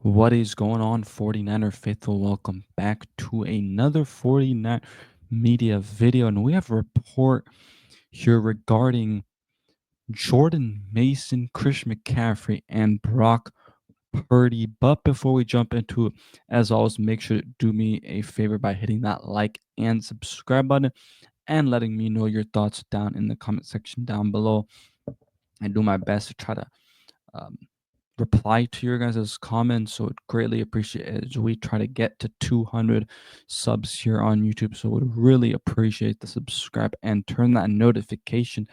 What is going on, 49er faithful? Welcome back to another 49 media video. And we have a report here regarding Jordan Mason, Christian McCaffrey, and Brock Purdy. But before we jump into it, as always, make sure to do me a favor by hitting that like and subscribe button and letting me know your thoughts down in the comment section down below. I do my best to try to um, reply to your guys' comments. So, would greatly appreciate it as we try to get to 200 subs here on YouTube. So, would really appreciate the subscribe and turn that notification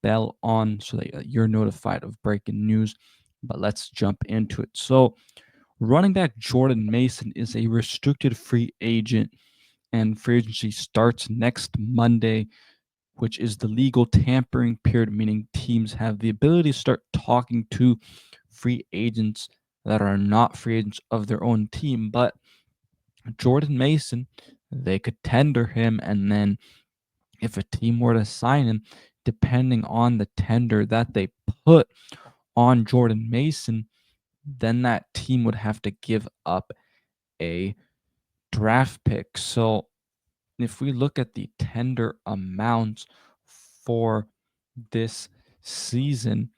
bell on so that you're notified of breaking news. But let's jump into it. So, running back Jordan Mason is a restricted free agent, and free agency starts next Monday, which is the legal tampering period, meaning teams have the ability to start talking to free agents that are not free agents of their own team. But Jordan Mason, they could tender him, and then if a team were to sign him, depending on the tender that they put on Jordan Mason, then that team would have to give up a draft pick. So if we look at the tender amounts for this season,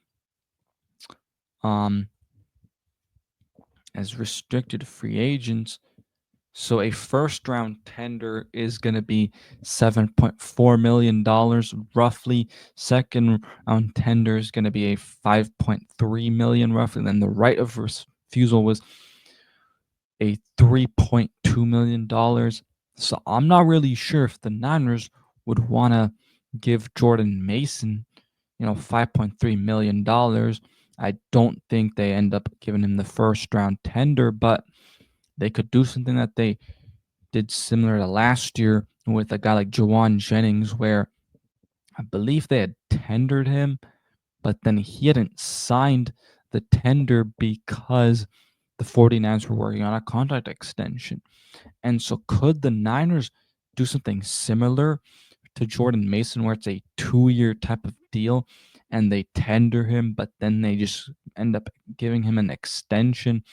um, as restricted free agents, so a first round tender is going to be $7.4 million roughly. Second round tender is going to be a 5.3 million roughly. Then the right of refusal was a $3.2 million. So I'm not really sure if the Niners would want to give Jordan Mason, $5.3 million. I don't think they end up giving him the first round tender, but they could do something that they did similar to last year with a guy like Jawan Jennings, where I believe they had tendered him, but then he hadn't signed the tender because the 49ers were working on a contract extension. And so could the Niners do something similar to Jordan Mason where it's a 2-year type of deal and they tender him, but then they just end up giving him an extension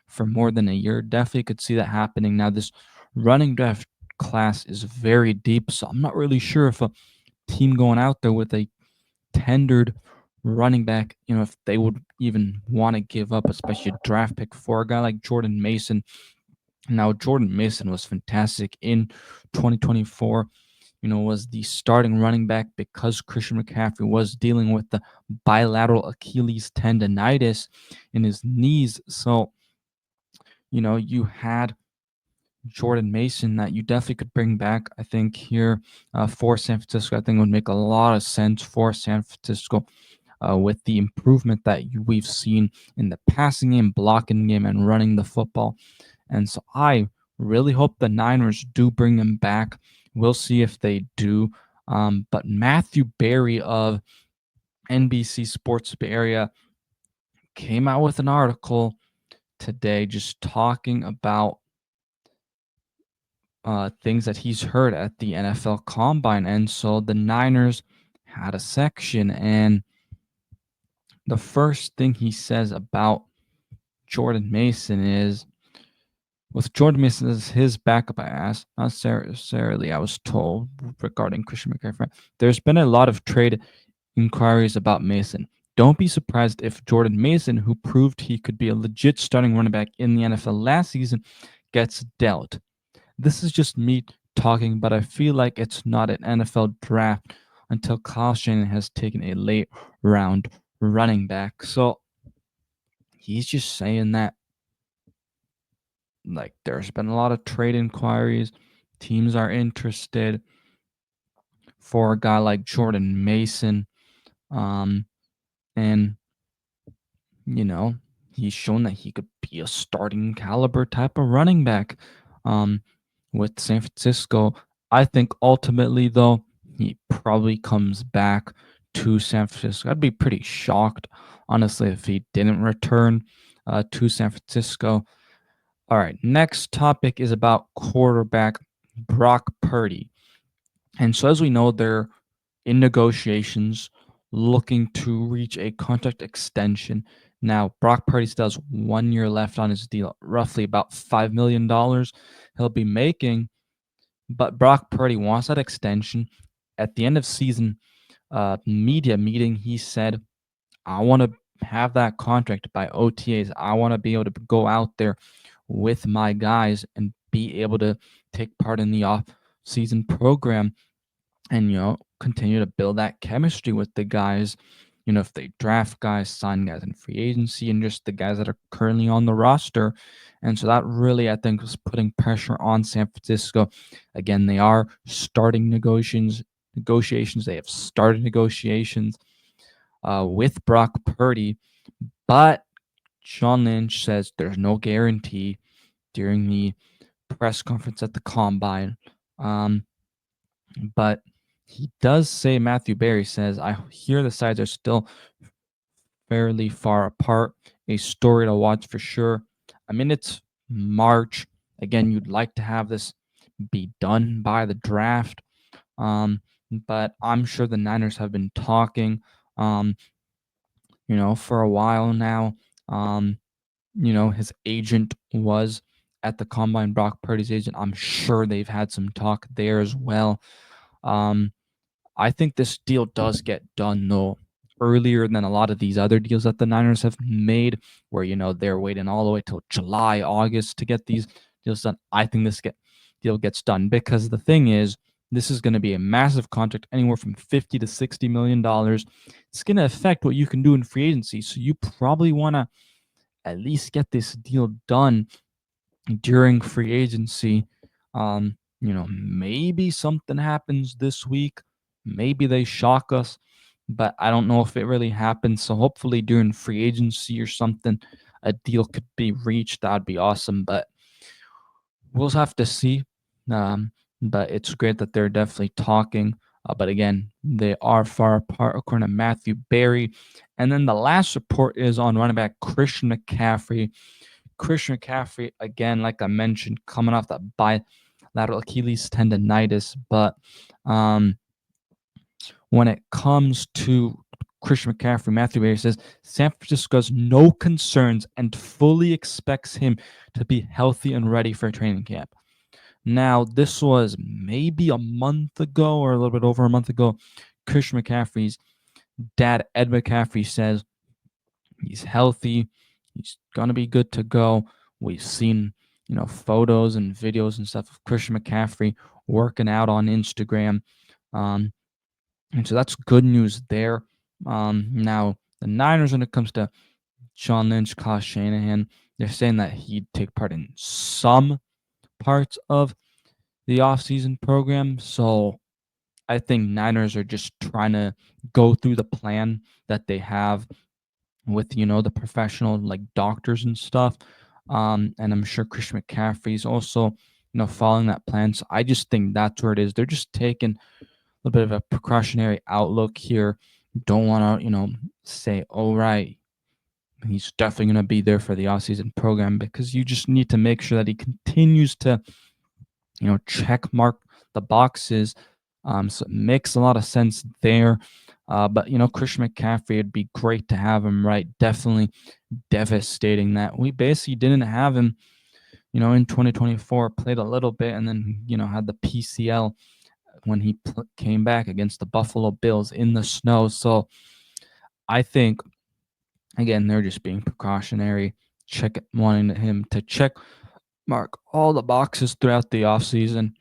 for more than a year? Definitely could see that happening. Now, this running draft class is very deep, so I'm not really sure if a team going out there with a tendered running back, if they would even want to give up, especially a draft pick for a guy like Jordan Mason. Now, Jordan Mason was fantastic in 2024. Was the starting running back because Christian McCaffrey was dealing with the bilateral Achilles tendonitis in his knees. So, you had Jordan Mason that you definitely could bring back. I think here for San Francisco, I think it would make a lot of sense for San Francisco with the improvement that we've seen in the passing game, blocking game, and running the football. And so I really hope the Niners do bring him back. We'll see if they do. But Matthew Berry of NBC Sports Bay Area came out with an article today just talking about things that he's heard at the NFL Combine. And so the Niners had a section, and the first thing he says about Jordan Mason is, with Jordan Mason as his backup, I asked, not necessarily I was told regarding Christian McCaffrey, there's been a lot of trade inquiries about Mason. Don't be surprised if Jordan Mason, who proved he could be a legit starting running back in the NFL last season, gets dealt. This is just me talking, but I feel like it's not an NFL draft until Kyle Shanahan has taken a late round running back. So he's just saying that, like, there's been a lot of trade inquiries. Teams are interested for a guy like Jordan Mason. And, you know, he's shown that he could be a starting caliber type of running back with San Francisco. I think ultimately, though, he probably comes back to San Francisco. I'd be pretty shocked, honestly, if he didn't return to San Francisco. All right, next topic is about quarterback Brock Purdy. And so, as we know, they're in negotiations looking to reach a contract extension. Now, Brock Purdy still has 1 year left on his deal, roughly about $5 million he'll be making. But Brock Purdy wants that extension. At the end of season media meeting, he said, I want to have that contract by OTAs. I want to be able to go out there with my guys and be able to take part in the off-season program and continue to build that chemistry with the guys. If they draft guys, sign guys in free agency, and just the guys that are currently on the roster. And so that really, I think, was putting pressure on San Francisco. Again, they are starting negotiations. They have started negotiations with Brock Purdy, but Sean Lynch says there's no guarantee during the press conference at the combine. But he does say, Matthew Berry says, I hear the sides are still fairly far apart. A story to watch for sure. I mean, it's March. Again, you'd like to have this be done by the draft. But I'm sure the Niners have been talking, for a while now. His agent was at the combine, Brock Purdy's agent. I'm sure they've had some talk there as well. I think this deal does get done, though, earlier than a lot of these other deals that the Niners have made, where, they're waiting all the way till July, August to get these deals done. I think this deal gets done because the thing is, this is going to be a massive contract, anywhere from $50 to $60 million. It's going to affect what you can do in free agency. So you probably want to at least get this deal done during free agency. Maybe something happens this week. Maybe they shock us, but I don't know if it really happens. So hopefully during free agency or something, a deal could be reached. That'd be awesome, but we'll have to see. But it's great that they're definitely talking. But again, they are far apart, according to Matthew Berry. And then the last report is on running back Christian McCaffrey. Christian McCaffrey, again, like I mentioned, coming off that bilateral Achilles tendonitis. But when it comes to Christian McCaffrey, Matthew Berry says San Francisco has no concerns and fully expects him to be healthy and ready for training camp. Now, this was maybe a month ago or a little bit over a month ago. Christian McCaffrey's dad, Ed McCaffrey, says he's healthy. He's going to be good to go. We've seen, photos and videos and stuff of Christian McCaffrey working out on Instagram. And so that's good news there. Now, the Niners, when it comes to Sean Lynch, Kyle Shanahan, they're saying that he'd take part in some parts of the offseason program. So I think Niners are just trying to go through the plan that they have with, the professional like doctors and stuff. And I'm sure Christian McCaffrey's also, following that plan. So I just think that's where it is. They're just taking a little bit of a precautionary outlook here. Don't want to, say, all right, he's definitely going to be there for the offseason program, because you just need to make sure that he continues to, check mark the boxes. So it makes a lot of sense there. But, Christian McCaffrey, it'd be great to have him, right? Definitely devastating that we basically didn't have him, in 2024, played a little bit and then, had the PCL when he came back against the Buffalo Bills in the snow. So I think, again, they're just being precautionary, wanting him to check mark all the boxes throughout the offseason.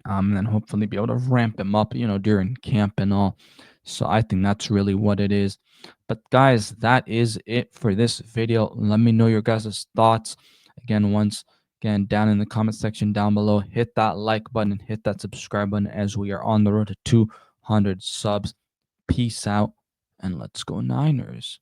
And then hopefully be able to ramp him up, during camp and all. So I think that's really what it is. But guys, that is it for this video. Let me know your guys' thoughts. Once again, down in the comment section down below, hit that like button and hit that subscribe button as we are on the road to 200 subs. Peace out, and let's go Niners.